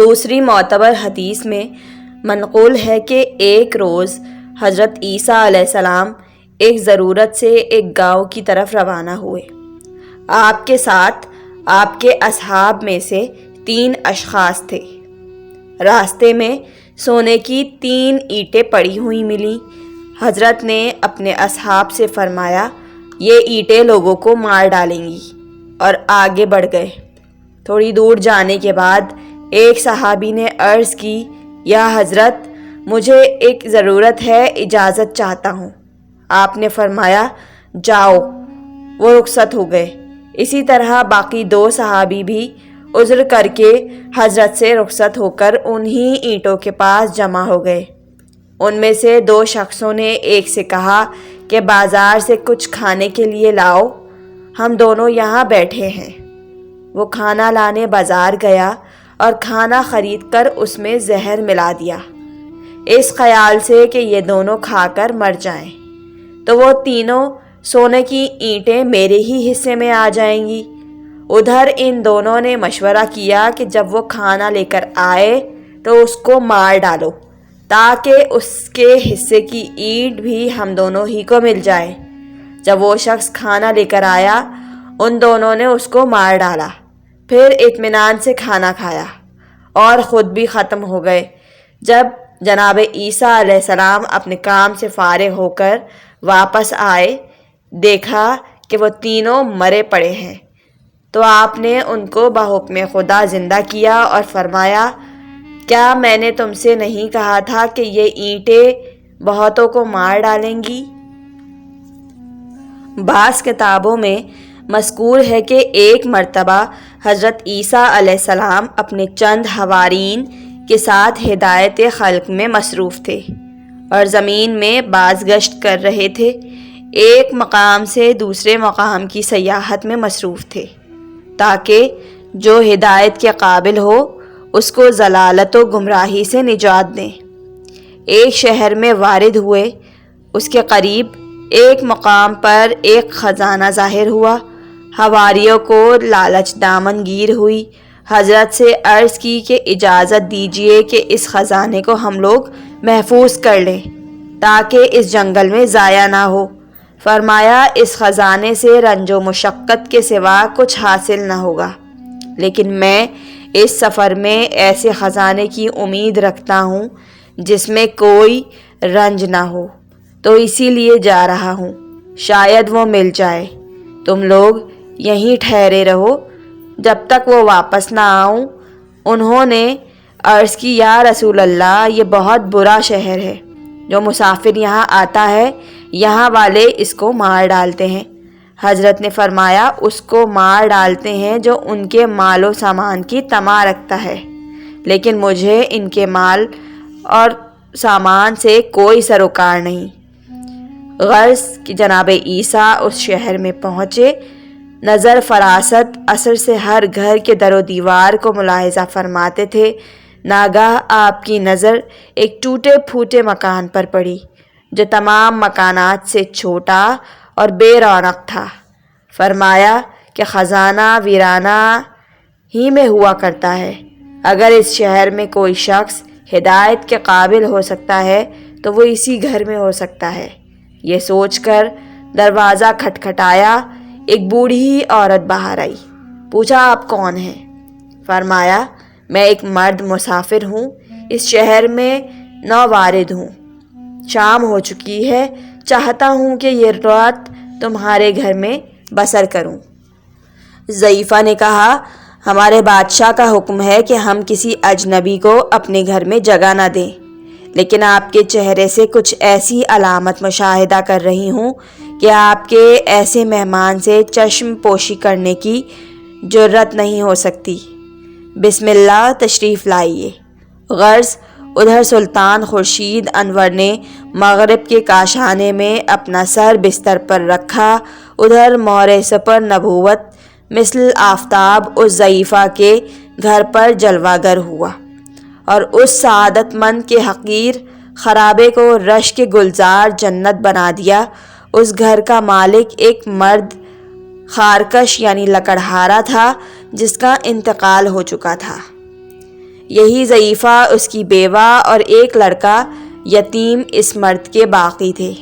دوسری معتبر حدیث میں منقول ہے کہ ایک روز حضرت عیسیٰ علیہ السلام ایک ضرورت سے ایک گاؤں کی طرف روانہ ہوئے۔ آپ کے ساتھ آپ کے اصحاب میں سے 3 اشخاص تھے۔ راستے میں سونے کی 3 اینٹیں پڑی ہوئی ملیں۔ حضرت نے اپنے اصحاب سے فرمایا، یہ اینٹیں لوگوں کو مار ڈالیں گی، اور آگے بڑھ گئے۔ تھوڑی دور جانے کے بعد ایک صحابی نے عرض کی، یا حضرت، مجھے ایک ضرورت ہے، اجازت چاہتا ہوں۔ آپ نے فرمایا، جاؤ۔ وہ رخصت ہو گئے۔ اسی طرح باقی 2 صحابی بھی عذر کر کے حضرت سے رخصت ہو کر انہی اینٹوں کے پاس جمع ہو گئے۔ ان میں سے 2 شخصوں نے ایک سے کہا کہ بازار سے کچھ کھانے کے لیے لاؤ، ہم دونوں یہاں بیٹھے ہیں۔ وہ کھانا لانے بازار گیا اور کھانا خرید کر اس میں زہر ملا دیا، اس خیال سے کہ یہ دونوں کھا کر مر جائیں تو وہ تینوں سونے کی اینٹیں میرے ہی حصے میں آ جائیں گی۔ ادھر ان دونوں نے مشورہ کیا کہ جب وہ کھانا لے کر آئے تو اس کو مار ڈالو، تاکہ اس کے حصے کی اینٹ بھی ہم دونوں ہی کو مل جائے۔ جب وہ شخص کھانا لے کر آیا، ان دونوں نے اس کو مار ڈالا، پھر اطمینان سے کھانا کھایا اور خود بھی ختم ہو گئے۔ جب جناب عیسیٰ علیہ السلام اپنے کام سے فارغ ہو کر واپس آئے، دیکھا کہ وہ تینوں مرے پڑے ہیں، تو آپ نے ان کو بحکم خدا زندہ کیا اور فرمایا، کیا میں نے تم سے نہیں کہا تھا کہ یہ اینٹیں بہتوں کو مار ڈالیں گی؟ بعض کتابوں میں مذکور ہے کہ ایک مرتبہ حضرت عیسیٰ علیہ السلام اپنے چند حوارین کے ساتھ ہدایت خلق میں مصروف تھے اور زمین میں بازگشت کر رہے تھے۔ ایک مقام سے دوسرے مقام کی سیاحت میں مصروف تھے تاکہ جو ہدایت کے قابل ہو اس کو ضلالت و گمراہی سے نجات دیں۔ ایک شہر میں وارد ہوئے، اس کے قریب ایک مقام پر ایک خزانہ ظاہر ہوا۔ حواریوں کو لالچ دامن گیر ہوئی، حضرت سے عرض کی کہ اجازت دیجیے کہ اس خزانے کو ہم لوگ محفوظ کر لیں تاکہ اس جنگل میں ضائع نہ ہو۔ فرمایا، اس خزانے سے رنج و مشقت کے سوا کچھ حاصل نہ ہوگا، لیکن میں اس سفر میں ایسے خزانے کی امید رکھتا ہوں جس میں کوئی رنج نہ ہو، تو اسی لیے جا رہا ہوں، شاید وہ مل جائے۔ تم لوگ یہیں ٹھہرے رہو جب تک وہ واپس نہ آؤں۔ انہوں نے عرض کی، یا رسول اللہ، یہ بہت برا شہر ہے، جو مسافر یہاں آتا ہے یہاں والے اس کو مار ڈالتے ہیں۔ حضرت نے فرمایا، اس کو مار ڈالتے ہیں جو ان کے مال و سامان کی طمع رکھتا ہے، لیکن مجھے ان کے مال اور سامان سے کوئی سروکار نہیں۔ غرض کہ جناب عیسیٰ اس شہر میں پہنچے، نظر فراست اثر سے ہر گھر کے در و دیوار کو ملاحظہ فرماتے تھے۔ ناگاہ آپ کی نظر ایک ٹوٹے پھوٹے مکان پر پڑی جو تمام مکانات سے چھوٹا اور بے رونق تھا۔ فرمایا کہ خزانہ ویرانہ ہی میں ہوا کرتا ہے، اگر اس شہر میں کوئی شخص ہدایت کے قابل ہو سکتا ہے تو وہ اسی گھر میں ہو سکتا ہے۔ یہ سوچ کر دروازہ کھٹکھٹایا، ایک بوڑھی عورت باہر آئی۔ پوچھا، آپ کون ہیں؟ فرمایا، میں ایک مرد مسافر ہوں، اس شہر میں نووارد ہوں، شام ہو چکی ہے، چاہتا ہوں کہ یہ رات تمہارے گھر میں بسر کروں۔ ضعیفہ نے کہا، ہمارے بادشاہ کا حکم ہے کہ ہم کسی اجنبی کو اپنے گھر میں جگہ نہ دیں، لیکن آپ کے چہرے سے کچھ ایسی علامت مشاہدہ کر رہی ہوں کہ آپ کے ایسے مہمان سے چشم پوشی کرنے کی جرت نہیں ہو سکتی۔ بسم اللہ، تشریف لائیے۔ غرض ادھر سلطان خورشید انور نے مغرب کے کاشانے میں اپنا سر بستر پر رکھا، ادھر مہر سپر نبوت مثل آفتاب اس ضعیفہ کے گھر پر جلوہ گر ہوا، اور اس سعادت مند کے حقیر خرابے کو رشک گلزار جنت بنا دیا۔ اس گھر کا مالک ایک مرد خارکش یعنی لکڑہارا تھا جس کا انتقال ہو چکا تھا۔ یہی ضعیفہ، اس کی بیوہ اور ایک لڑکا یتیم اس مرد کے باقی تھے۔